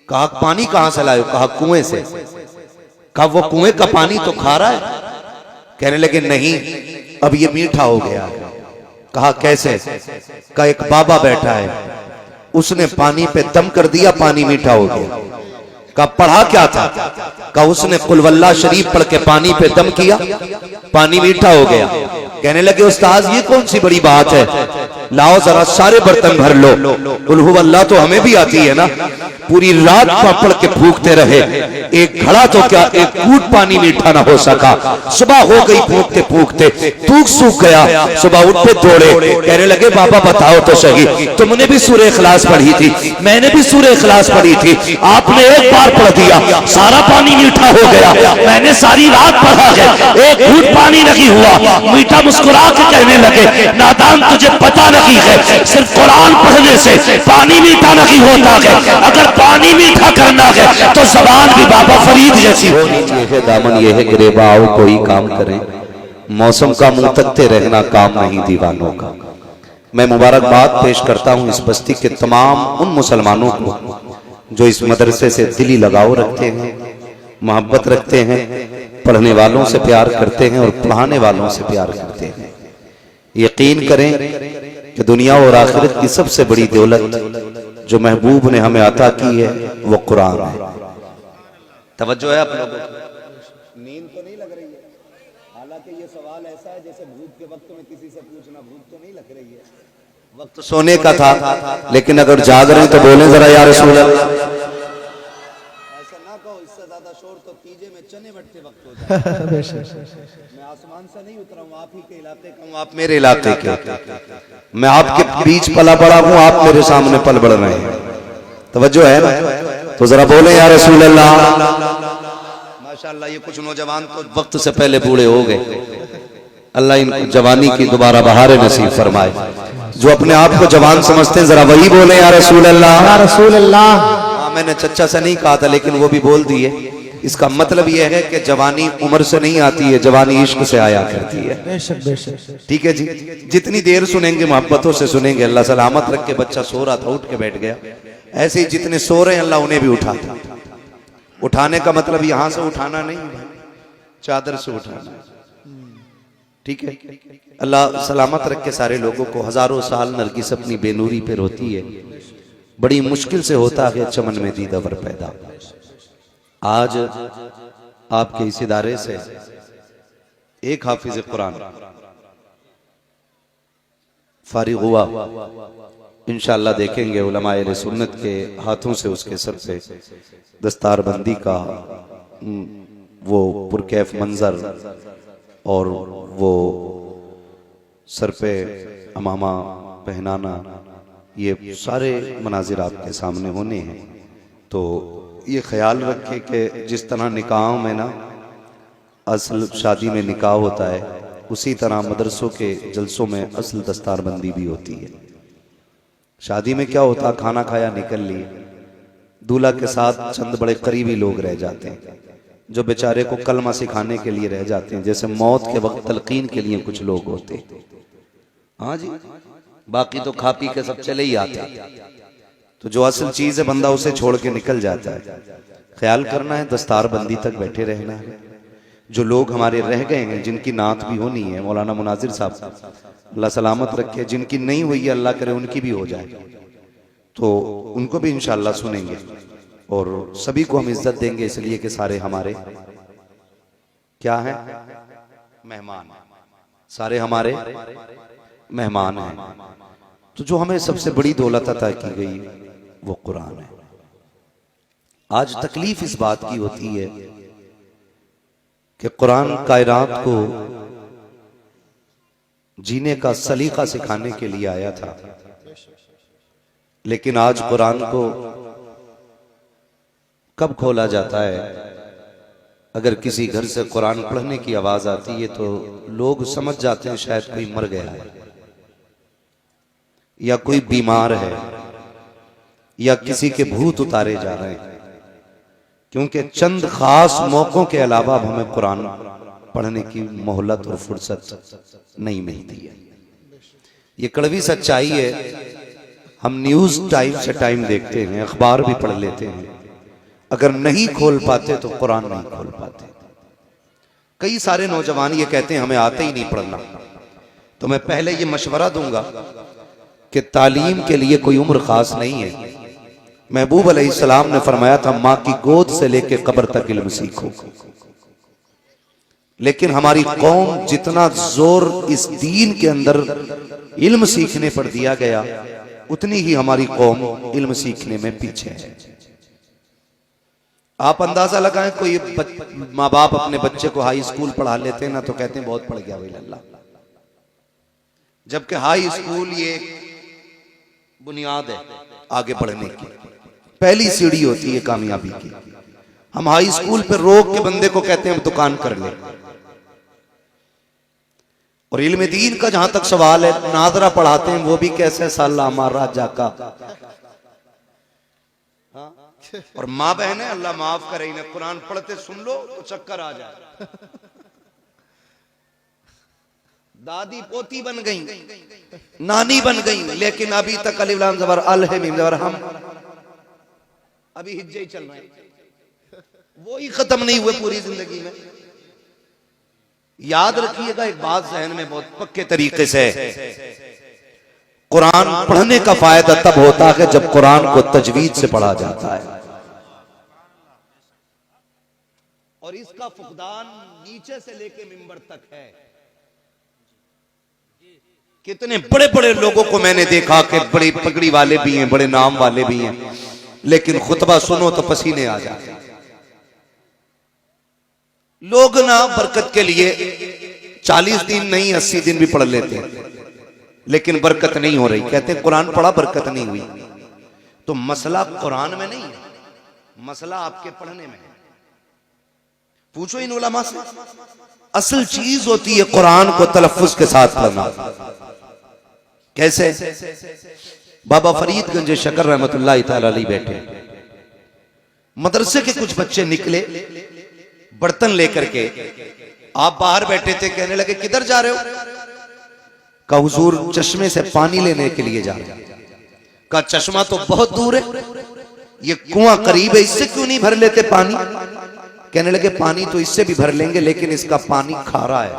कहा पानी कहां से लाए? कहा कुएं से। कहा वो कुएं का पानी तो खा रहा है? कहने लगे नहीं, अब ये मीठा हो गया। कहा कैसे? कहा एक बाबा बैठा है, उसने पानी पे दम कर दिया, पानी मीठा हो गया। कहा पढ़ा क्या था? कहा उसने कुल वल्लाह शरीफ पढ़ के पानी पे दम किया, पानी मीठा हो गया। कहने लगे उस्ताद ये कौन सी बड़ी बात है, लाओ जरा सारे बर्तन भर लो। कुल हुवल्लाह तो हमें भी आती है ना। पूरी रात पढ़ के फूकते रहे, एक घड़ा तो क्या एक घूंट पानी मीठा ना हो सका। सुबह हो गई फूकते फूकते, तूक सूख गया। सुबह उठे दौड़े, कहने लगे बाबा बताओ तो सही, तुमने भी सूरह इखलास पढ़ी थी, मैंने भी सूरह इखलास पढ़ी थी, आपने एक बार पढ़ दिया सारा पानी मीठा हो गया, मैंने सारी रात पढ़ा है एक घूंट पानी नहीं हुआ। मीठा मुस्कुरा के कहने लगे नादान तुझे पता नहीं है, सिर्फ कुरान पढ़ने से पानी मीठा नहीं होता है, अगर पानी मीठा करना है तो जबान भी बाबा फरीद जैसी होनी चाहिए। दामन ये है गिरेबाओ कोई काम करें, मौसम का मुंह तकते रहना काम नहीं दीवानों का। मैं मुबारकबाद पेश करता हूं इस बस्ती के तमाम उन मुसलमानों को जो इस मदरसे से दिली लगाव रखते हैं, मोहब्बत रखते हैं, पढ़ने वालों से प्यार करते हैं और पढ़ाने वालों से प्यार करते हैं। यकीन करें कि दुनिया और आखिरत की सबसे बड़ी दौलत जो महबूब ने हमें अता की है वो कुरान है। तवज्जो है आप लोगों को? नींद तो नहीं लग रही है? हालांकि ये सवाल ऐसा है जैसे भूख के वक्त में किसी से पूछना, भूख तो नहीं लग रही है? वक्त सोने का था, लेकिन अगर जाग रहे हैं तो बोले जरा या रसूल अल्लाह। ऐसा ना कहो, इससे ज्यादा शोर तो तीजे में चने बटते वक्त हो जाए। मैं आसमान से नहीं उतरा हूँ, आप ही के इलाके का हूँ, आप मेरे इलाके के। मैं आपके बीच पला बड़ा हूँ, आप मेरे सामने पल बढ़ रहे हैं। तवज्जो है ना? तो जरा बोले या रसूल अल्लाह। माशाअल्लाह ये कुछ नौजवान तो वक्त से पहले बूढ़े हो गए। अल्लाह इन जवानी की दोबारा बहारें नसीब फरमाए। जो अपने आप को जवान समझते हैं जरा वही बोले या रसूल अल्लाह। या रसूल अल्लाह। मैंने चच्चा से नहीं कहा था लेकिन वो भी बोल दिए। इसका मतलब यह है कि जवानी उम्र से नहीं आती है, जवानी इश्क से आया करती है। बेशक बेशक। ठीक है जी, जितनी देर सुनेंगे मोहब्बतों से सुनेंगे। अल्लाह सलामत रख के, बच्चा सो रहा था उठ के बैठ गया। ऐसे ही जितने सो रहे हैं अल्लाह उन्हें भी उठाता। उठाने का मतलब यहां से उठाना नहीं, चादर से उठाना। ठीक है, अल्लाह सलामत रख के सारे लोगों को। हजारों साल नरगिस अपनी बेनूरी पे रोती है, बड़ी मुश्किल से होता है चमन में दीदावर पैदा। आज आपके इस इदारे से एक हाफिज कुरान फारिग हुआ, इंशाअल्लाह देखेंगे उलमाए अहले सुन्नत के हाथों से उसके सर पे दस्तारबंदी का वो पुरकैफ मंजर और वो सर पे अमामा पहनाना, ये सारे मनाजिर आपके सामने होने हैं। तो ये ख्याल रखें कि जिस तरह निकाह में ना असल शादी में निकाह होता है, उसी तरह मदरसों के जलसों में असल दस्तारबंदी भी होती है। शादी में क्या होता, खाना खाया निकल लिए, दूल्हा के साथ चंद बड़े करीबी लोग रह जाते हैं जो बेचारे को कलमा सिखाने के लिए रह जाते हैं, जैसे मौत के वक्त तलकीन के लिए कुछ लोग होते। हाँ जी, बाकी तो खा पी के सब चले ही आते। तो जो असल चीज है बंदा उसे छोड़ के निकल जाता है। ख्याल करना है, दस्तारबंदी तक बैठे रहना है। जो लोग हमारे रह गए हैं, जिनकी नात भी होनी है, मौलाना मुनाजिर साहब अल्लाह सलामत रखे, जिनकी नहीं हुई है अल्लाह करे उनकी भी हो जाए, तो उनको भी इंशाअल्लाह सुनेंगे। और सभी को हम इज्जत देंगे इसलिए कि सारे हमारे क्या हैं, मेहमान। सारे हमारे मेहमान हैं। तो जो हमें सबसे बड़ी दौलत अता की गई वो कुरान है। आज तकलीफ इस बात की होती है कि कुरान कायनात को जीने का सलीका सिखाने के लिए आया था, लेकिन आज कुरान को कब खोला जाता है? अगर किसी घर से कुरान पढ़ने की आवाज आती है तो लोग समझ जाते हैं शायद कोई मर गया है या कोई बीमार है या किसी के भूत उतारे जा रहे हैं, क्योंकि चंद खास मौकों के अलावा हमें कुरान पढ़ने की मोहलत और फुर्सत नहीं मिलती है। ये कड़वी सच्चाई है। हम न्यूज टाइम से टाइम देखते हैं, अखबार भी पढ़ लेते हैं, अगर नहीं खोल पाते तो कुरान नहीं खोल पाते। कई सारे नौजवान ये कहते हैं हमें आते ही नहीं पढ़ना। तो मैं पहले ये मशवरा दूंगा कि तालीम के लिए कोई उम्र खास नहीं है। महबूब अलैहिस्सलाम ने फरमाया था माँ की गोद से लेके कब्र तक इल्म सीखो। लेकिन हमारी कौम जितना जोर इस दीन के अंदर इल्म सीखने पर दिया गया, उतनी ही हमारी कौम इल्म सीखने में पीछे है। आप अंदाजा लगाएं, कोई माँ बाप अपने बच्चे को हाई स्कूल पढ़ा लेते हैं ना तो कहते हैं बहुत पढ़ गया भाई लल्ला, जबकि हाई स्कूल ये बुनियाद है आगे बढ़ने की, पहली सीढ़ी होती है कामयाबी की। हम हाई स्कूल पे रोक के बंदे को कहते हैं हम दुकान कर ले। और इल्म दीन का जहां तक सवाल है, नादरा पढ़ाते हैं वो भी कैसे साला हमारा जाका। और माँ बहन है, अल्लाह माफ करे, इन्हें कुरान पढ़ते सुन लो तो चक्कर आ जाए। दादी पोती बन गई, नानी बन गई, लेकिन अभी तक अलिफ लाम ज़बर अल है मीम ज़बर हम अभी हिज्जे ही चल रहे हैं, वो ही खत्म नहीं हुए पूरी जिंदगी में। याद रखिएगा एक बात जहन में बहुत पक्के तरीके से, कुरान पढ़ने का फायदा तब होता है जब कुरान को तजवीद से पढ़ा जाता है। और इसका फुकदान नीचे से लेके मिंबर तक है। कितने बड़े बड़े लोगों को मैंने देखा कि बड़ी पगड़ी वाले भी हैं, बड़े नाम वाले भी हैं, लेकिन खुतबा सुनो तो पसीने आ जाते हैं। लोग ना बरकत के लिए 40 दिन नहीं 80 दिन भी पढ़ लेते हैं, लेकिन बरकत नहीं हो रही। कहते हैं कुरान पढ़ा बरकत नहीं हुई। तो मसला कुरान में नहीं है, मसला आपके पढ़ने में है। पूछो इन उलमा से, असल चीज होती है कुरान को तलफ्फुज के साथ पढ़ना। कैसे? बाबा फरीदगंज शकर रहमतुल्लाह तआला अलैह बैठे, मदरसे के कुछ बच्चे निकले बर्तन लेकर के, आप बाहर बैठे थे, कहने लगे किधर जा रहे हो? कहा हुजूर चश्मे से पानी लेने के लिए जा रहे हैं। कहा चश्मा तो बहुत दूर है, ये कुआं करीब है, इससे क्यों नहीं भर लेते पानी? कहने लगे पानी तो इससे भी भर लेंगे, लेकिन इसका पानी खारा है,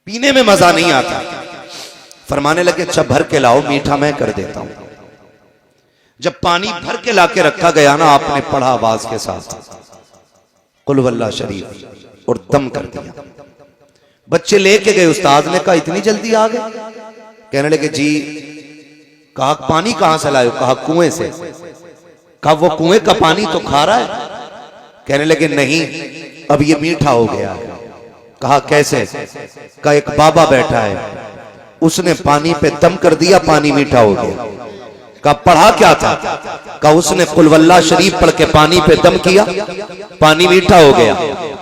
पीने में मजा नहीं आता। फरमाने लगे अच्छा भर के लाओ, मीठा मैं कर देता हूं। जब पानी भर के लाके रखा गया ना, आपने पढ़ा आवाज के साथ कुल वल्लाह शरीफ और दम कर दिया। बच्चे लेके गए, उस्ताद ने कहा इतनी जल्दी आ गए? कहने लगे जी। कहा पानी कहां से लाए? कहा कुएं से। कहा वो कुएं का पानी तो खारा है? कहने लगे नहीं, अब ये मीठा हो गया है। कहा कैसे? कहा एक बाबा बैठा है, उसने पानी पे दम कर दिया, पानी मीठा हो गया। कहा पढ़ा क्या था? कहा उसने कुल वल्लाह शरीफ पढ़ के पानी पे दम किया, पानी मीठा हो गया।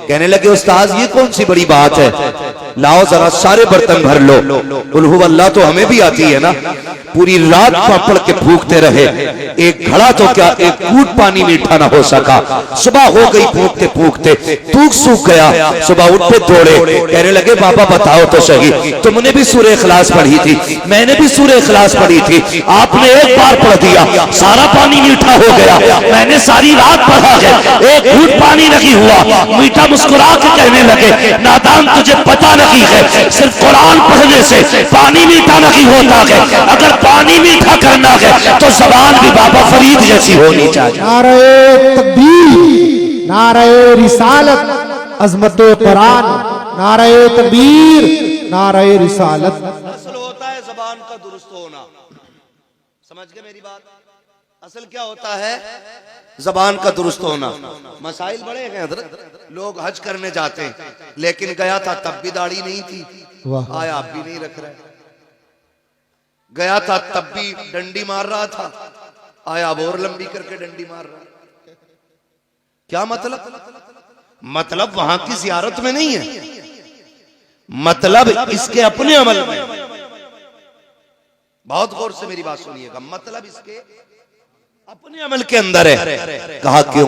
कहने लगे उस्ताद ये कौन सी बड़ी बात है, लाओ जरा सारे बर्तन भर लो। कुल हुवल्लाह तो हमें भी आती है ना। पूरी रात पढ़ के फूकते रहे, एक घड़ा तो क्या एक कूट पानी मीठा ना हो सका। सुबह हो गई, फूकते फूकते थूक सूख गया। सुबह उठते दौड़े, कहने लगे बाबा बताओ तो सही, तुमने भी सूरह इखलास पढ़ी थी, मैंने भी सूरह इखलास पढ़ी थी, आपने एक बार पढ़ दिया, सारा पानी मीठा हो गया। मैंने सारी रात पढ़ा है, एक घूंट पानी नहीं हुआ। मीठा मुस्कुरा के कहने लगे नादान तुझे पता नहीं है, सिर्फ कुरान पढ़ने से पानी मीठा नहीं होता है। अगर पानी मीठा करना है तो ज़बान भी बाबा फरीद जैसी होनी चाहिए। नारे तकबीर, नारे रिसालत, अज़मतो कुरान, नारे तकबीर, नारे रिसालत। असल होता है ज़बान का दुरुस्त होना। समझ गए मेरी बात? असल क्या होता है? ज़बान का दुरुस्त होना। मसाइल बड़े हैं हज़रत। लोग हज करने जाते हैं, लेकिन गया था तब भी दाढ़ी नहीं थी, आया आप भी नहीं रख रहे। गया था तब भी डंडी मार रहा था, आया अब और लंबी करके डंडी मार रहा। क्या मतलब? मतलब वहां की जियारत में नहीं है, मतलब इसके अपने अमल में। बहुत गौर से मेरी बात सुनिएगा, मतलब इसके अपने अमल के अंदर है। कहा क्यों?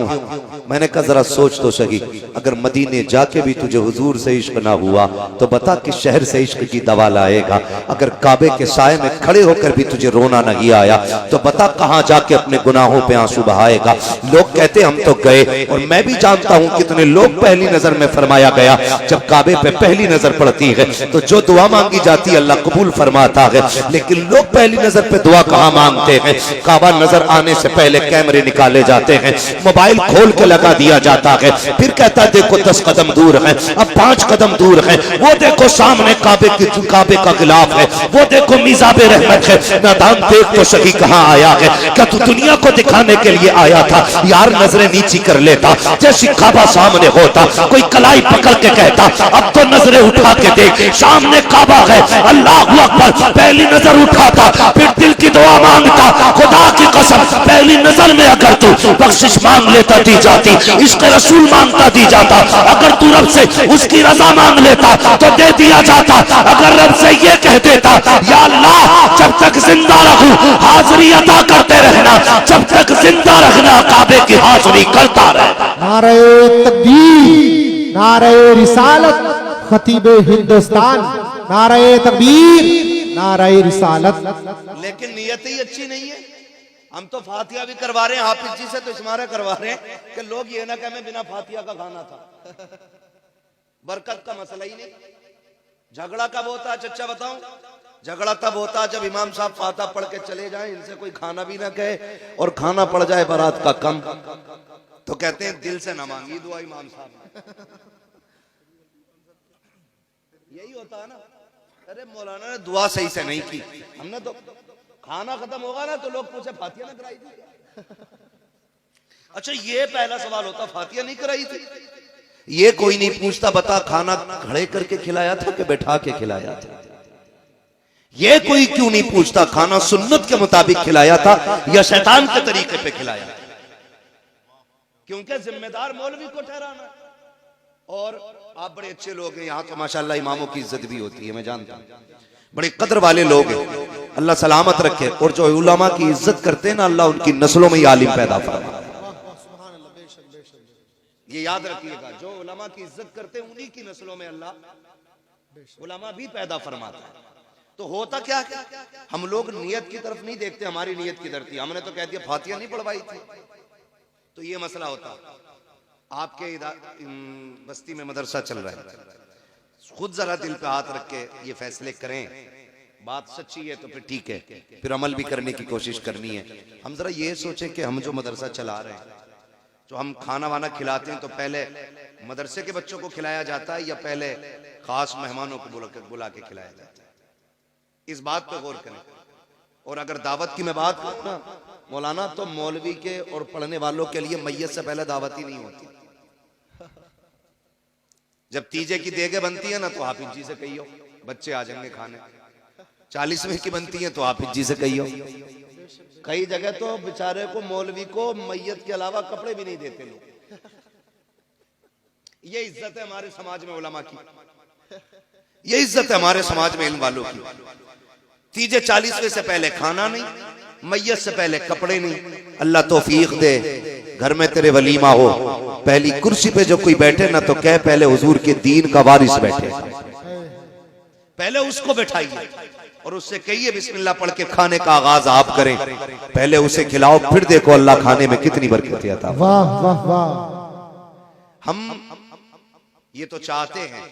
मैंने कहा जरा सोच तो सही, अगर मदीने जाके भी तुझे हुजूर से इश्क ना हुआ तो बता कि शहर से इश्क की दवा लाएगा। अगर काबे के साए में खड़े होकर भी तुझे रोना नहीं आया तो बता कहां जाके अपने गुनाहों पे आंसू बहाएगा। लोग कहते हम तो गए, और मैं भी जानता हूं कितने लोग पहली नजर में फरमाया गया जब काबे पे पहली नजर पड़ती है तो जो दुआ मांगी जाती है अल्लाह कबूल फरमाता है। लेकिन लोग पहली नजर पे दुआ कहां मांगते हैं? काबा नजर आने से पहले कैमरे निकाले जाते हैं, मोबाइल खोल के लगा दिया जाता है, फिर कहता है देखो 10 कदम दूर है, अब 5 कदम दूर है, वो देखो सामने काबे का गिलाफ है, वो देखो मिजाबे रहमत है। नादान देख तो सही कहां आया है? क्या तू दुनिया को दिखाने के लिए आया था? यार नजरें नीची कर लेता, जैसी काबा सामने होता कोई कलाई पकड़ के कहता अब तो नजरें उठा के देख, सामने काबा है, अल्लाह अकबर। पहली नजर उठाता, फिर दिल की दुआ मांगता, खुदा की कसम पहली नजर में अगर तू बख्शिश मांग लेता दी जाती, इश्क रसूल मांगता दी जाता, अगर तू रब से उसकी रजा मांग लेता तो दे दिया जाता। अगर रब से ये कह देता या अल्लाह जब तक जिंदा रहूं हाजिरी अता करते रहना, जब तक जिंदा रखना काबे की हाजिरी करता रहे। नारे तकबीर, नारे रिसालत, खतीबे हिंदुस्तान, नारे तकबीर, नारे रिसालत। लेकिन नियत ही अच्छी नहीं है। हम तो फातिहा भी करवा रहे हैं हाफिज जी से, तो इस्मारा करवा रहे हैं कि लोग ये ना कहें बिना फातिहा का खाना था। बरकत का मसला ही नहीं। झगड़ा कब होता है चच्चा बताऊं? झगड़ा तब होता है जब इमाम साहब फातिहा पढ़ के चले जाएं, इनसे कोई खाना भी ना कहे, और खाना पड़ जाए बारात का कम, तो कहते हैं दिल से ना मांगी दुआ इमाम साहब। यही होता है ना। अरे मौलाना ने दुआ सही से नहीं की, हमने तो खाना खत्म होगा ना तो लोग पूछे फातिहा ना कराई थी। अच्छा ये पहला सवाल होता, फातिहा नहीं कराई थी? ये कोई नहीं पूछता बता खाना खड़े करके खिलाया था कि बैठा के खिलाया था? ये कोई क्यों नहीं पूछता खाना सुन्नत के मुताबिक खिलाया था या शैतान के तरीके पे खिलाया था? क्योंकि जिम्मेदार मौलवी को ठहराना। और आप बड़े अच्छे लोग हैं यहाँ तो माशाल्लाह इमामों की इज्जत भी होती है, मैं जानता हूँ, बड़े कदर वाले लोग हैं, अल्लाह सलामत रखे। और जो उलमा की इज्जत करते हैं ना अल्लाह उनकी नस्लों में आलिम पैदा फरमा। ये याद रखिएगा, जो उलमा की इज्जत करते हैं उन्हीं की नस्लों में अल्लाह उलमा भी पैदा फरमाता है। तो होता क्या है, हम लोग नियत की तरफ नहीं देखते, हमारी नियत किधर थी? हमने तो कह दिया फातिहा नहीं पढ़वाई थी, तो ये मसला होता। आपके बस्ती में मदरसा चल रहा है, खुद जरा दिल पे हाथ रख के ये फैसले करें, बात सच्ची है तो फिर ठीक है, फिर अमल भी करने की कोशिश करनी है। हम जरा ये सोचें कि हम जो मदरसा चला रहे हैं, जो हम खाना वाना खिलाते हैं, तो पहले मदरसे के बच्चों को खिलाया जाता है या पहले खास मेहमानों को बुला के खिलाया जाता है? इस बात पे गौर करें। और अगर दावत की मैं बात करूं ना मौलाना, तो मौलवी के और पढ़ने वालों के लिए मैयत से पहले दावत ही नहीं होती। जब तीजे की देगे बनती है ना तो हाफिज जी से कहियो बच्चे आ जाएंगे खाने, 40वें की बनती है तो हाफिज जी से कहियो। कई जगह तो बेचारे को मौलवी को मैयत के अलावा कपड़े भी नहीं देते लोग। ये इज्जत है हमारे समाज में उलमा की, ये इज्जत है हमारे समाज में इल्म वालों की। तीजे 40वें से पहले खाना नहीं, मैयत से पहले कपड़े नहीं। अल्लाह तौफीक दे, घर में तेरे वलीमा हो, पहली कुर्सी पे जो कोई बैठे ना तो कह पहले हुजूर के दीन का वारिस बैठे, पहले उसको बैठाइए और उससे कहिए बिस्मिल्लाह पढ़ के खाने का आगाज आप करें, पहले उसे खिलाओ, फिर देखो अल्लाह खाने में कितनी बरकत आता। वाह वाह वाह। हम ये तो चाहते हैं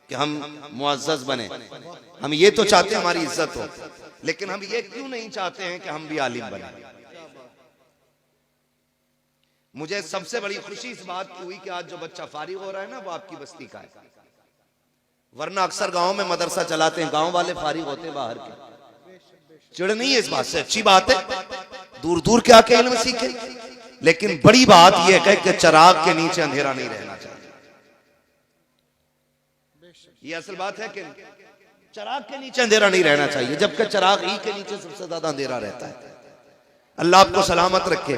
कि हम मुअज़्ज़ज़ बने, हम ये तो चाहते हैं हमारी इज्जत हो, लेकिन हम ये क्यों नहीं चाहते हैं कि हम भी आलिम बने? मुझे सबसे बड़ी खुशी इस बात की हुई कि आज जो बच्चा फारिग हो रहा है ना वो आपकी बस्ती का है, वरना अक्सर गांव में मदरसा चलाते हैं, गांव वाले फारिग होते हैं बाहर के। चिड़ नहीं है इस बात से, अच्छी बात है, दूर दूर के आके इल्म सीखे, लेकिन बड़ी बात यह है कि चिराग के नीचे अंधेरा नहीं रहना चाहिए। ये असल बात है कि चिराग के नीचे अंधेरा नहीं रहना चाहिए, जबकि चिराग ही के नीचे सबसे ज्यादा अंधेरा रहता है। अल्लाह आपको सलामत रखे।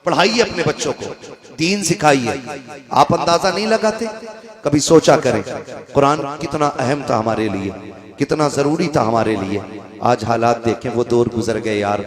पढ़ाइए अपने बच्चों को, दीन सिखाइए। आप अंदाजा नहीं लगाते, कभी सोचा करें कुरान कितना अहम था हमारे लिए, कितना जरूरी था हमारे लिए। आज हालात देखें, वो दौर गुजर गए यार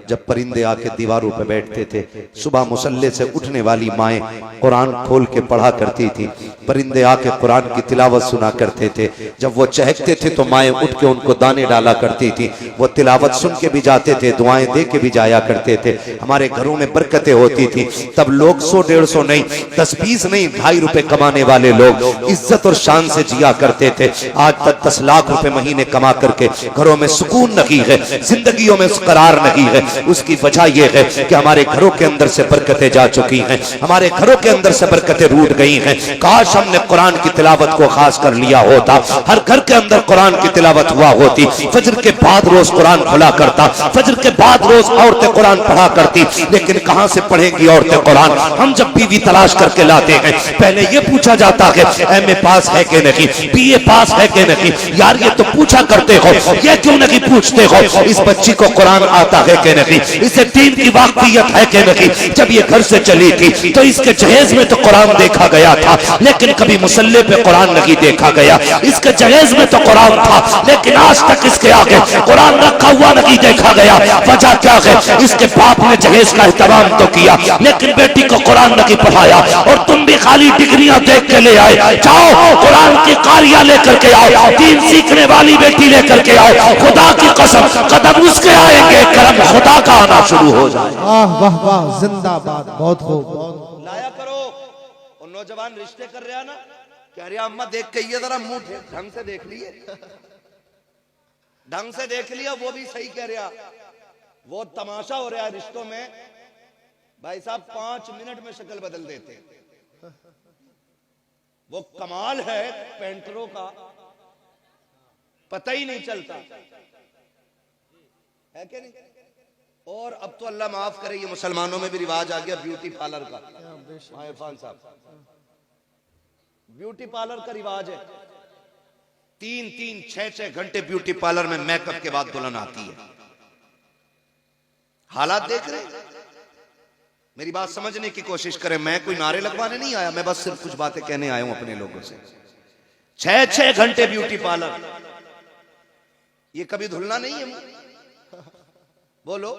जब परिंदे आके दीवारों पे बैठते थे, सुबह मुसल्ले से उठने वाली माएँ कुरान खोल के पढ़ा करती थी, परिंदे आके कुरान की तिलावत सुना करते थे। जब वो चहकते थे तो माएँ उठ के उनको दाने डाला करती थी, वो तिलावत सुन के भी जाते थे, दुआएं दे के भी जाया करते थे। हमारे घरों में बरकतें होती थी। तब लोग 100-150 नहीं, 10-20 नहीं, 2.5 रुपए कमाने वाले लोग इज्जत और शान से जिया करते थे। आज तक 10 लाख रुपए महीने कमा करके घरों में सुकून नहीं है, जिंदगियों में करार नहीं है। उसकी वजह यह है कि हमारे घरों के अंदर से बरकतें जा चुकी हैं, हमारे घरों के अंदर से बरकतें रूठ गई हैं। काश हमने कुरान की तिलावत को खास कर लिया होता, हर घर के अंदर कुरान की तिलावत हुआ होती। फजर के बाद रोज कुरान खुला करता, फजर के बाद रोज औरतें कुरान पढ़ा करती। लेकिन कहां से पढ़ेंगी औरतें कुरान? हम जब बीवी तलाश करके लाते हैं, पहले ये पूछा जाता है एमए पास है कि नहीं, बीए पास है कि नहीं। यार ये तो पूछा करते हो, ये क्यों नहीं पूछते हो इस बच्ची को कुरान आता है कि नहीं, इसे दीन की वाकफियत है कि नहीं। जब ये घर से चली थी तो इसके जहेज में तो कुरान देखा गया था, लेकिन कभी मुसल्ले पे कुरान नहीं देखा गया। इसके जहेज में तो कुरान था, लेकिन आज तक इसके आगे कुरान रखा हुआ नहीं देखा गया। वजह क्या है? इसके बाप ने जहेज का एहतराम तो किया, लेकिन बेटी को कुरान नहीं पढ़ाया। और तुम भी खाली डिग्रियां देख के ले आए। जाओ कुरान की कारियां लेकर के आओ, दीन सीखने वाली बेटी लेकर के आओ। खुदा की कसम कदम उसके आएंगे, करम खुदा का आना शुरू हो जाए। वाह वाह वाह, जिंदाबाद, बहुत खूब। लाया करो। और नौजवान रिश्ते कर रहा ना, कह रहा अम्मा देख के ये जरा मुंह ढंग से देख लिए, ढंग से देख लिया, वो भी सही कह रहा। वो तमाशा हो रहा है रिश्तों में भाई साहब, 5 मिनट में शक्ल बदल देते। वो कमाल है पेंटरों का, पता ही नहीं चलता है कि नहीं। और अब तो अल्लाह माफ करे, ये मुसलमानों में भी रिवाज आ गया ब्यूटी पार्लर का। इरफान साहब, ब्यूटी पार्लर का रिवाज है। 3-3, 6-6 घंटे ब्यूटी पार्लर में मेकअप के बाद दुल्हन आती है। हालात देख रहे, मेरी बात समझने की कोशिश करें। मैं कोई नारे लगवाने नहीं आया, मैं बस सिर्फ कुछ बातें कहने आया हूं अपने लोगों से। 6-6 घंटे ब्यूटी पार्लर, ये कभी धुलना नहीं है? बोलो,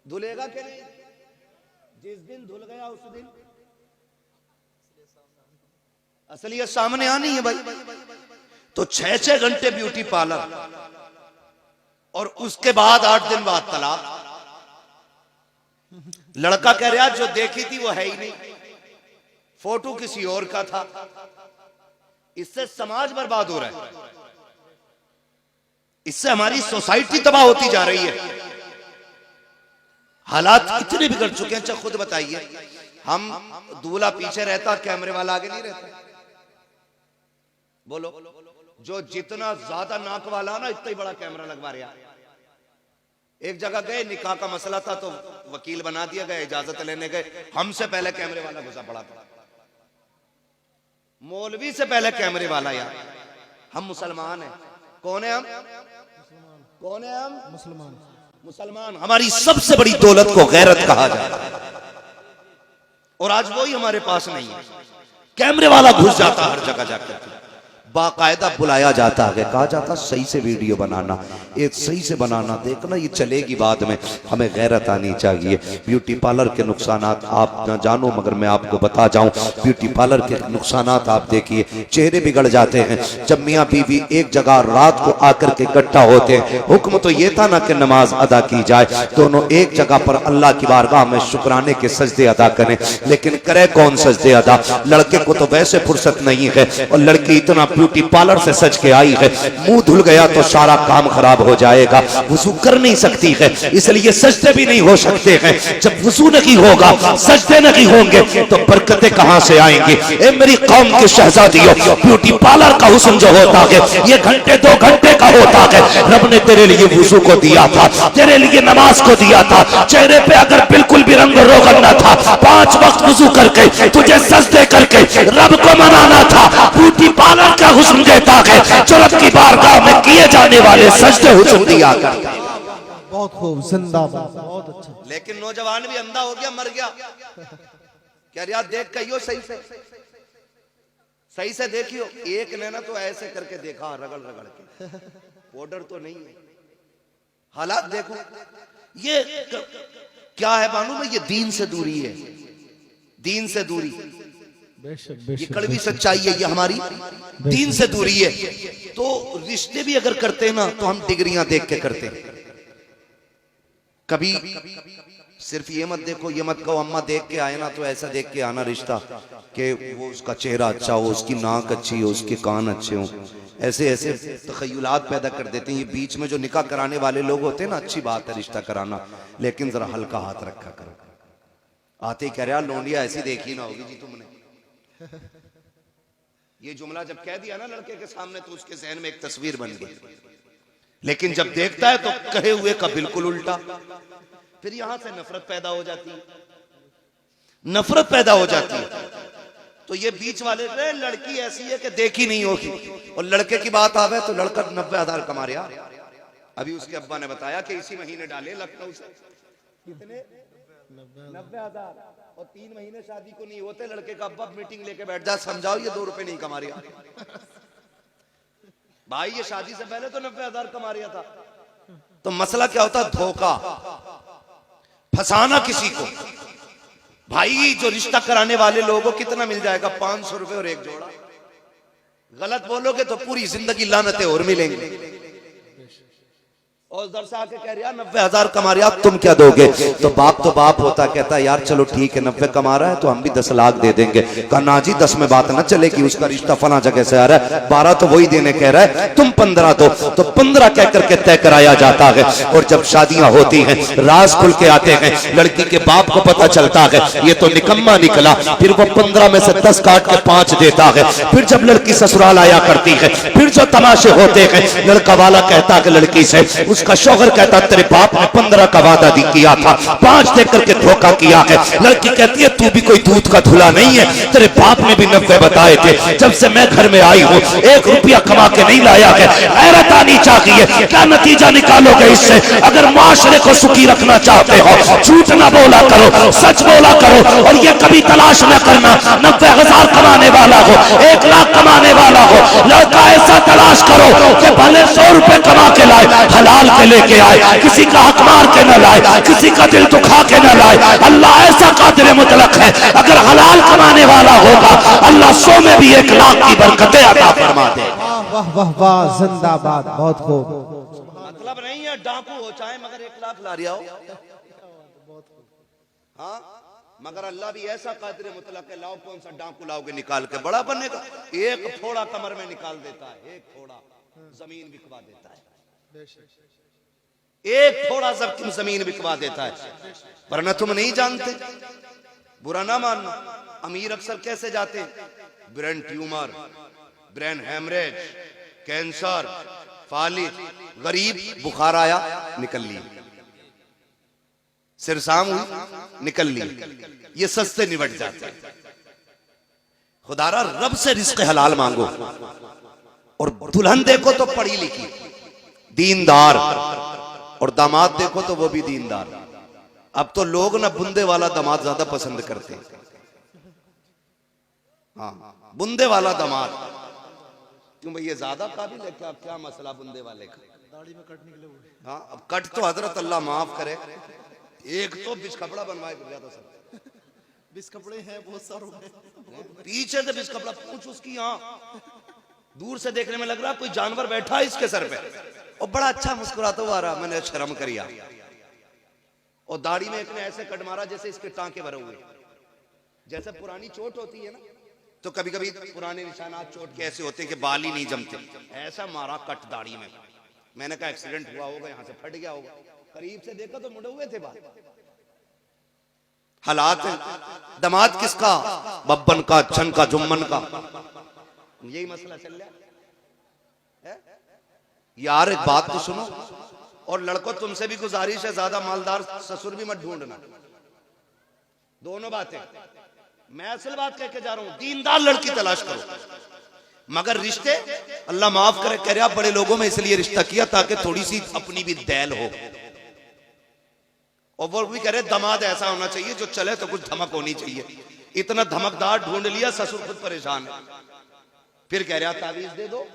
धुलेगा कि नहीं? जिस दिन धुल गया उस दिन असलियत सामने आनी है भाई। तो 6-6 घंटे ब्यूटी पार्लर, और उसके बाद 8 दिन बाद तलाक। लड़का कह रहा जो देखी थी वो है ही नहीं, फोटो किसी और का था। इससे समाज बर्बाद हो रहा है, इससे हमारी सोसाइटी तबाह होती जा रही है। हालात इतने बिगड़ चुके हैं। अच्छा खुद बताइए, हम दूल्हा पीछे रहता, कैमरे वाला आगे नहीं रहता। बोलो, जो जितना ज्यादा नाक वाला ना, इतना ही बड़ा कैमरा लगवा रहा। एक जगह गए, निकाह का मसला था तो वकील बना दिया गया, इजाजत लेने गए, हमसे पहले कैमरे वाला घुसा पड़ा था। मौलवी से पहले कैमरे वाला। यार हम मुसलमान हैं। कौन है हम? कौन है हम? मुसलमान। मुसलमान। हमारी सबसे बड़ी दौलत को गैरत कहा जाता है, और आज वही हमारे पास नहीं है। कैमरे वाला घुस जाता हर जगह जाकर, बाकायदा बुलाया जाता है, कहा जाता सही से वीडियो बनाना, एक सही से बनाना, देखना ये चलेगी बाद में। हमें गैरत आनी चाहिए। ब्यूटी पार्लर के नुकसानात आप न जानो, मगर मैं आपको बता जाऊं, ब्यूटी पार्लर के नुकसानात आप देखिए, चेहरे बिगड़ जाते हैं। जब मियाँ बीवी एक जगह रात को आकर के इकट्ठा होते हैं, हुक्म तो ये था ना कि नमाज अदा की जाए, दोनों एक जगह पर अल्लाह की बारगाह में शुक्राने के सजदे अदा करें। लेकिन करे कौन सजदे अदा? लड़के को तो वैसे फुर्सत नहीं है, और लड़की इतना ब्यूटी पार्लर से सज के आई है, मुंह धुल गया तो सारा काम खराब हो जाएगा, वुजू कर नहीं सकती है, इसलिए सजदे भी नहीं हो सकते हैं। जब वुजू नहीं होगा, सजदे नहीं होंगे, तो बरकतें कहां से आएंगी? ए मेरी कौम के शहजादियों, ब्यूटी पार्लर का हुस्न जो होता है ये घंटे 2 घंटे का होता है। रब ने तेरे लिए वुजू को दिया था, तेरे लिए नमाज को दिया था। चेहरे पे अगर बिल्कुल भी रंग रोगन न था, 5 वक्त वुजू करके तुझे सजदे करके रब को मनाना था। ब्यूटी पार्लर का हुस्न देता है, जो रब की बारगाह में किए जाने वाले सजदे हुस्न दिया करता है। बहुत खूब, जिंदाबाद, बहुत अच्छा। लेकिन नौजवान भी अंधा हो गया, मर गया। क्या यार देख कहियो, सही से देखियो। एक ने ना तो ऐसे करके देखा, रगड़ रगड़ के, ऑर्डर तो नहीं है। हालात देखो, ये क्या है मालूम है? ये दीन से दूरी है, दीन से दूरी। बेशक ये बेशक कड़वी सच्चाई है, ये हमारी दीन से दूरी है। तो रिश्ते भी अगर करते हैं ना तो हम डिग्रियां देख के करते हैं। कभी सिर्फ ये मत देखो, ये मत कहो अम्मा देख के आए ना तो ऐसा देख के आना रिश्ता कि वो उसका चेहरा अच्छा हो, उसकी नाक अच्छी हो, उसके कान अच्छे हो। ऐसे ऐसे तखय्युलात पैदा कर देते हैं। ये बीच में जो निकाह कराने वाले लोग होते हैं ना, अच्छी बात है रिश्ता कराना, लेकिन जरा हल्का हाथ रखा करो। आते ही कह रहा लोंडिया ऐसी देखी ना होगी जी तुमने। ये जुमला जब कह दिया ना लड़के के सामने तो उसके जहन में एक तस्वीर बन गई, लेकिन जब देखता है तो कहे हुए का बिल्कुल उल्टा। फिर यहां से नफरत पैदा हो जाती है, नफरत पैदा हो जाती है। तो ये बीच वाले लड़की ऐसी है कि देखी नहीं होगी, और लड़के की बात आवे तो लड़का 90,000 कमा रहा। अभी उसके अब्बा ने बताया कि इसी महीने डाले लखनऊ से कितने 90,000, और 3 महीने शादी को नहीं होते लड़के का अब्बा मीटिंग लेके बैठ जा, समझाओ ये 2 रुपए नहीं कमा रहा भाई, ये शादी से पहले तो 90,000 कमा रहा था। तो मसला क्या होता? धोखा, फंसाना किसी को। भाई जो रिश्ता कराने वाले लोगों को कितना मिल जाएगा? 500 रुपए और एक जोड़ा। गलत बोलोगे तो पूरी जिंदगी लानतें और मिलेंगी। और उधर से आके कह रहा 90,000 कमा रहा, तुम क्या दोगे? तो बाप होता, कहता यार चलो ठीक है 90 कमा रहा है तो हम भी 10 लाख दे देंगे। कहा ना जी 10 में बात ना चलेगी, उसका रिश्ता फला जगह से आ रहा है, 12 तो वही देने कह रहा है, तुम 15 दो। तो 15 कह करके तय कराया जाता है। और जब शादियां होती हैं, राज खुल के आते हैं, लड़की के बाप को पता चलता है ये तो निकम्मा निकला, फिर वो 15 में से 10 काट के 5 देता है। फिर जब लड़की ससुराल आया करती है, फिर जो तमाशे होते हैं, लड़का वाला कहता है लड़की से, उसका शौहर कहता तेरे बाप ने 15 का वादा किया था, 5 दे करके धोखा किया है। लड़की कहती है तू भी कोई दूध का धुला नहीं है, तेरे बाप ने भी 90 बताए थे, जब से मैं घर में आई हूँ 1 रुपया कमा के नहीं लाया है। गैरत आनी चाहिए। क्या नतीजा निकालोगे इससे? अगर माशरे को सुखी रखना चाहते हो, झूठ ना बोला करो, सच बोला करो। और ये कभी तलाश न करना 90,000 कमाने वाला हो, 1 लाख कमाने वाला हो, लड़का ऐसा तलाश करो कि भले 100 रुपए कमा के लाए, हलाल के लेके आए, किसी का हक मार के न लाए, किसी का दिल दुखा के न लाए। अल्लाह ऐसा कादिर मुतलक है, अगर हलाल कमाने वाला होगा अल्लाह 100 में भी 1 लाख की बरकतें अता फरमा दे। वाह वाह वाह, जिंदाबाद, बहुत खूब। मतलब नहीं है डाकू हो चाहे मगर 1 लाख ला रिया हो। हाँ मगर अल्लाह भी ऐसा कादिर मुतलक है, लाओ कौन सा डाकू लाओगे निकाल के, बड़ा बनेगा। 1 थोड़ा कमर में निकाल देता है, 1 थोड़ा जमीन बिकवा देता है, 1 थोड़ा जमीन बिकवा देता है। वरना तुम नहीं जानते, बुरा ना मानना। अमीर अक्सर कैसे जाते? Brain tumour, brain haemorrhage, cancer, फालिज। गरीब बुखार आया निकल ली, सिरसाम हुई निकल ली, ये सस्ते निबट जाते हैं। खुदारा रब से रिस्क हलाल मांगो। और दुल्हन देखो तो पढ़ी लिखी, दीनदार, और दामाद देखो तो वो भी दीनदार। अब तो लोग ना बुंदे वाला दामाद ज्यादा पसंद करते हैं। हाँ बुंदे वाला दामाद, क्यों भाई ये ज्यादा काबिल है क्या? क्या मसला बुंदे वाले का? दाढ़ी में कट निकले हुए। हाँ अब कट तो हजरत अल्लाह माफ करे, एक तो बिच कपड़ा बनवाए तो सब बिस कपड़े हैं बहुत सारे, पीछे से बिच कपड़ा पूछ उसकी, हाँ दूर से देखने में लग रहा कोई जानवर बैठा है इसके सर पे, और बड़ा अच्छा मुस्कुराता हुआ आ रहा। मैंने शर्म करिया, और दाढ़ी में एक ने ऐसे कट मारा जैसे इसके टांके भरे हुए। जैसे पुरानी चोट होती है ना, तो कभी कभी पुराने निशानात चोट के ऐसे होते हैं कि बाल ही नहीं जमते, ऐसा मारा कट दाढ़ी में। मैंने कहा एक्सीडेंट हुआ होगा, यहां से फट गया होगा। करीब से देखा तो मुड़े हुए थे बाल। हालात दमाद किसका? बब्बन का, छन का, जुम्मन का। यही मसला चल रहा है यार। एक बात तो सुनो, और लड़कों तुमसे भी गुजारिश है, ज्यादा मालदार ससुर भी मत ढूंढना। दोनों बातें मैं असल बात कह के जा रहा हूं, दीनदार लड़की तलाश करो। मगर रिश्ते अल्लाह माफ करे, कह रहा बड़े लोगों में इसलिए रिश्ता किया ताकि थोड़ी सी अपनी भी दैल हो। और वो भी कह रहे दामाद ऐसा होना चाहिए जो चले तो कुछ धमक होनी चाहिए। इतना धमकदार ढूंढ लिया, ससुर खुद परेशान है। फिर कह रहा तावीज दे दो,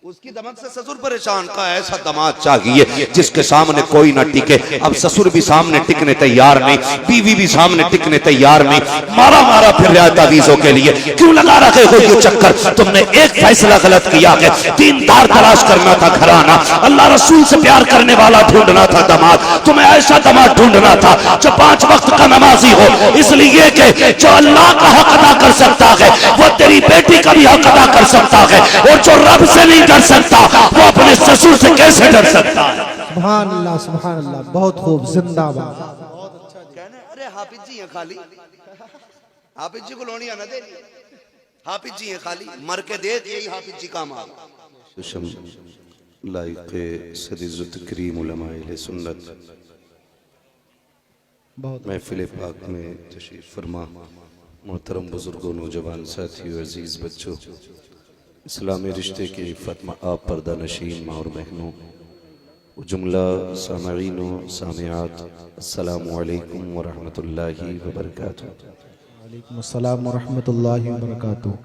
उसकी दमक से ससुर परेशान का ऐसा दामाद चाहिए जिसके सामने कोई ना टिके। अब ससुर भी सामने टिकने तैयार नहीं, बीवी भी सामने टिकने तैयार नहीं, मारा मारा फिर रहा तावीज़ों के लिए। क्यों लगा रखे हो ये चक्कर? तुमने एक फैसला गलत किया है, दीनदार तलाश करना था घराना, अल्लाह रसूल से प्यार करने वाला ढूंढना था दामाद, तुम्हें ऐसा दामाद ढूंढना था जो 5 वक्त का नमाजी हो, इसलिए कि जो अल्लाह का हक अदा कर सकता है वो तेरी बेटी का भी हक अदा कर सकता है, और जो रब से नहीं डर सकता वो अपने ससुर से कैसे डर सकता है? सुभान अल्लाह, बहुत खूब, जिंदाबाद। कहने अरे हाफिज जी हैं खाली, हाफिज जी को लोनी आना दे, हाफिज जी हैं खाली, मर के देख यही हाफिज जी काम आ। लाइक़े सदीज़त करीम उलमाए सुन्नत महफिल पाक में तशरीफ फरमा मोहतरम बुजुर्गों, नौजवान साथियों, अजीज बच्चों, इस्लामी रिश्ते के फतमा आप पर्दा नशीन माँ और बहनों, जुमला सामईन व सामियात, अस्सलामु अलैकुम व रहमतुल्लाहि व बरकातुहू। वालेकुम अस्सलाम व रहमतुल्लाहि व बरकातुहू।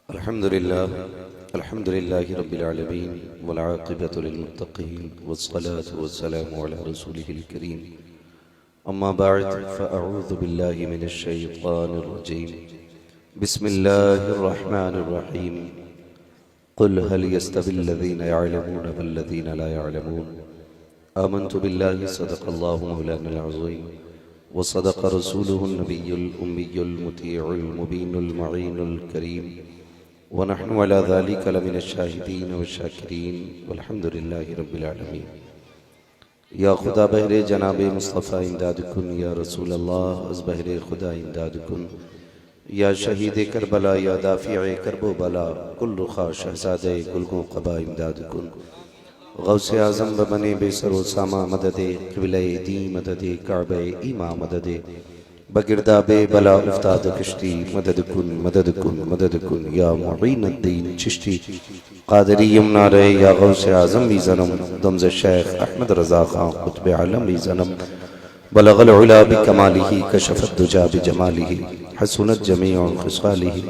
अल्हम्दुलिल्लाहि रब्बिल आलमीन वल आक़िबतु लिल मुत्तक़ीन वस्सलातु वस्सलामु अला रसूलिहिल करीम। अम्मा बअद फ़अऊज़ु बिल्लाहि मिनश शैतानिर रजीम। बिस्मिल्लाहिर रहमानिर रहीम। क़ुल हल यस्तविल्लज़ीना यअलमून वल्लज़ीना ला यअलमून। आमन्तु बिल्लाहि सदक़ल्लाहु मौलानल अज़ीम व सदक़ रसूलुहुन नबियुल उम्मियुल मुतीउल मुबीनुल मुईनुल करीम व नहनु अला ज़ालिका लमिनश शाहिदीन व शाकिरीन वल्हम्दुलिल्लाहि रब्बिल आलमीन। या खुदा बहरे जनाब मुस्तफ़ा इमदाद कुन, या रसूल अल्लाह अज़ बहरे खुदा इमदाद कुन, या शहीद करबला, या दाफ़िए करबो बला, कुल रुखा शहज़ादे गुलगो क़बा इमदाद कुन। गौसे आज़म बने बेसरो सामा मददे, क़िबले दी मददे, काबे ईमा मददे, बगिरदाबे बला उफ्ताद कश्ती, मदद कुन मदद कुन मदद कुन, या मुईनुद्दीन चिश्ती क़ादरी यमुना रे, या गौसे आज़म भी ज़नम, दमज़ शेख अहमद रज़ा ख़ान क़ुत्ब आलम भी ज़नम, बलग़ल उला बिकमालिही कशफ़त दुजा बिजमालिही, हसनत जमीअ ख़िसालिही,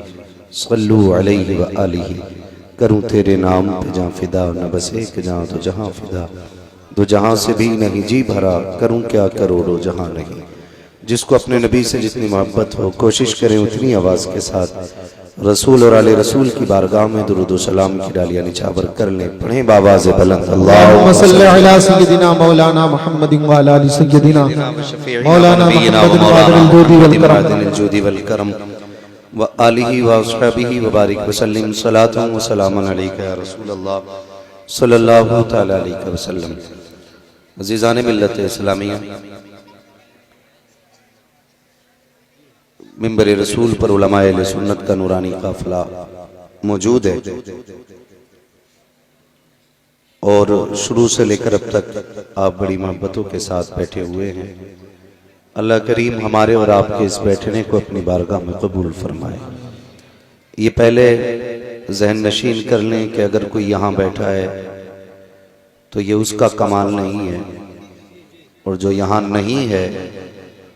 सल्लु अलैहि व आलिही। करूँ तेरे नाम पे जहाँ फ़िदा, न बस एक जहाँ तो जहाँ फ़िदा, दो जहाँ से भी नहीं जी भरा, करूँ क्या करोड़ों जहाँ नहीं। जिसको अपने नबी से जितनी मोहब्बत हो, कोशिश करें उतनी आवाज़ के साथ रसूल और आले रसूल की बारगाह में दुरूद व सलाम की डालियाँ निछावर कर लें। पढ़ें बावाज़ बुलंद, अल्लाहुम्मा सल्लि अला सय्यिदिना मौलाना मुहम्मदिन व अला आलि सय्यिदिना मौलाना मुहम्मदिन जुदी वल करम व आलिही व अस्हाबिही व बारिक वसल्लम सलातुन व सलामुन अलैका या रसूल अल्लाह सल्लल्लाहु तआला अलैहि वसल्लम। अज़ीज़ान मिल्लत इस्लामिया, मिंबर रसूल पर उलमाए अहले सुन्नत का नूरानी काफिला मौजूद है और शुरू से लेकर अब तक आप बड़ी मोहब्बतों के साथ बैठे हुए हैं। अल्लाह करीम हमारे और आपके इस बैठने को अपनी बारगाह में कबूल फरमाए। ये पहले जहन नशीन कर लें कि अगर कोई यहाँ बैठा है तो ये उसका कमाल नहीं है, और जो यहाँ नहीं है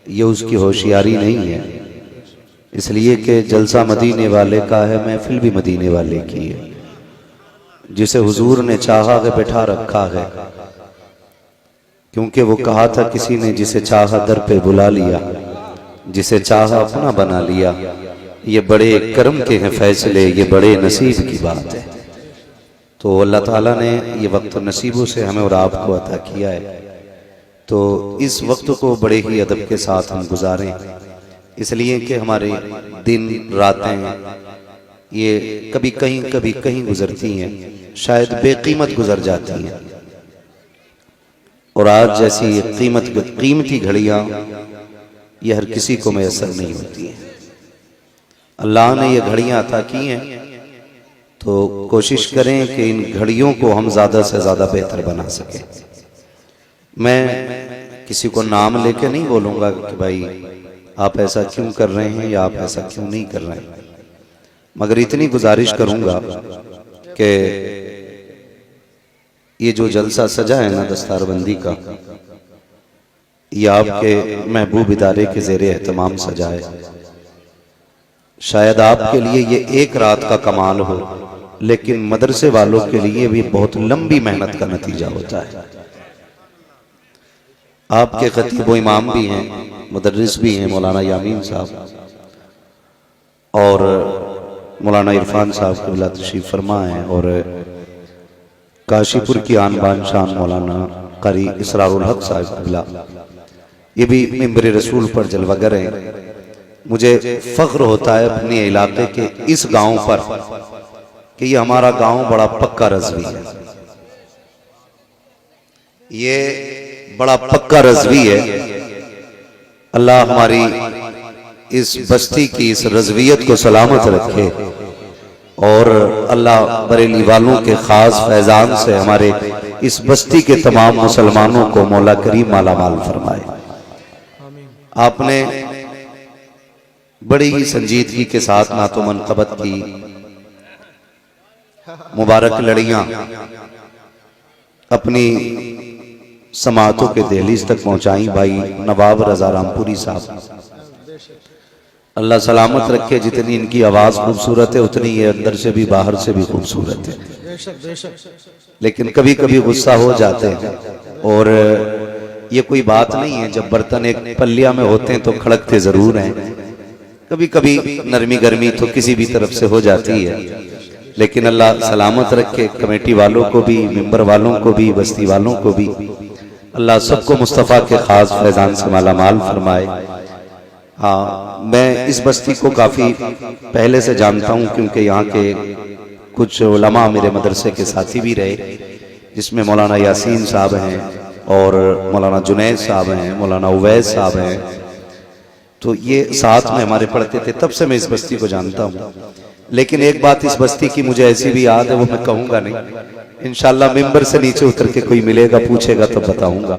ये उसकी होशियारी नहीं है, इसलिए कि जलसा मदीने वाले का है, महफिल भी मदीने वाले की है। जिसे हुजूर ने चाहा के बैठा रखा है, क्योंकि वो कहा था किसी ने जिसे चाहा दर पे बुला लिया, जिसे चाहा अपना बना लिया। ये बड़े करम के हैं फैसले, ये बड़े नसीब की बात है। तो अल्लाह ताला ने ये वक्त नसीबों से हमें और आपको अता किया है, तो इस वक्त को बड़े ही अदब के साथ हम गुजारें, इसलिए कि हमारे दिन रातें ये कभी कहीं गुजरती हैं, शायद बेकीमत गुजर जाती हैं, और आज जैसी कीमती घड़ियाँ ये हर किसी को मैसर नहीं होती हैं। अल्लाह ने ये घड़ियाँ अता की हैं, तो कोशिश करें कि इन घड़ियों को हम ज़्यादा से ज़्यादा बेहतर बना सकें। मैं किसी को नाम लेके नहीं बोलूँगा कि भाई आप ऐसा क्यों कर रहे हैं या आप ऐसा क्यों नहीं कर रहे हैं, मगर इतनी गुजारिश करूँगा कि ये जो जलसा सजा है ना दस्तारबंदी का, ये आपके महबूब इदारे के ज़ेरे एहतमाम सजा है। शायद आपके लिए ये एक रात का कमाल हो, लेकिन मदरसे वालों के लिए भी बहुत लंबी मेहनत का नतीजा होता है। आपके खतीब व इमाम भी हैं, मुदर्रिस भी हैं मौलाना यामीन साहब, और मौलाना इरफान साहब क़िबला तशरीफ फरमा हैं, और काशीपुर की आन बान शान मौलाना कारी इसरारुल हक साहब क़िबला, ये भी मिंबर रसूल पर जलवागर हैं। मुझे फख्र होता है अपने इलाके के इस गांव पर कि ये हमारा गांव बड़ा पक्का रज़वी है, ये बड़ा पक्का रज़वी है। अल्लाह हमारी इस बस्ती की इस रज़वियत को सलामत रखे, और अल्लाह बरेली वालों के खास फैजान से हमारे इस बस्ती के तमाम मुसलमानों को मौला करीम माला माल फरमाए। आपने बड़ी ही संजीदगी के साथ नातो मनक़बत की मुबारक लड़ियां अपनी समातों के दहलीज तक पहुंचाई। भाई नवाब रजा रामपुरी साहब, अल्लाह सलामत रखे। जितनी इनकी आवाज खूबसूरत है उतनी ये अंदर से भी बाहर से भी खूबसूरत है, लेकिन कभी कभी गुस्सा हो जाते हैं, और ये कोई बात नहीं है। जब बर्तन एक पल्लिया में होते हैं तो खड़कते जरूर हैं, कभी कभी नरमी गर्मी तो किसी भी तरफ से हो जाती है, लेकिन अल्लाह सलामत रखे। कमेटी वालों को भी, मिंबर वालों को भी, बस्ती वालों को भी, अल्लाह सबको मुस्तफ़ा के खास फैजान से माला माल फरमाए। हाँ, मैं इस बस्ती को काफ़ी पहले से जानता हूँ, क्योंकि यहाँ के कुछ उलमा मेरे मदरसे के साथी भी रहे, जिसमें मौलाना यासीन साहब हैं, और मौलाना जुनैद साहब हैं, मौलाना उवैस साहब हैं। तो ये साथ में हमारे पढ़ते थे, तब से मैं इस बस्ती को जानता हूँ। लेकिन एक बात इस बस्ती की मुझे ऐसी भी याद है, वो मैं कहूँगा नहीं, इंशाअल्लाह मिंबर से नीचे उतर के कोई मिलेगा पूछेगा तो बताऊँगा।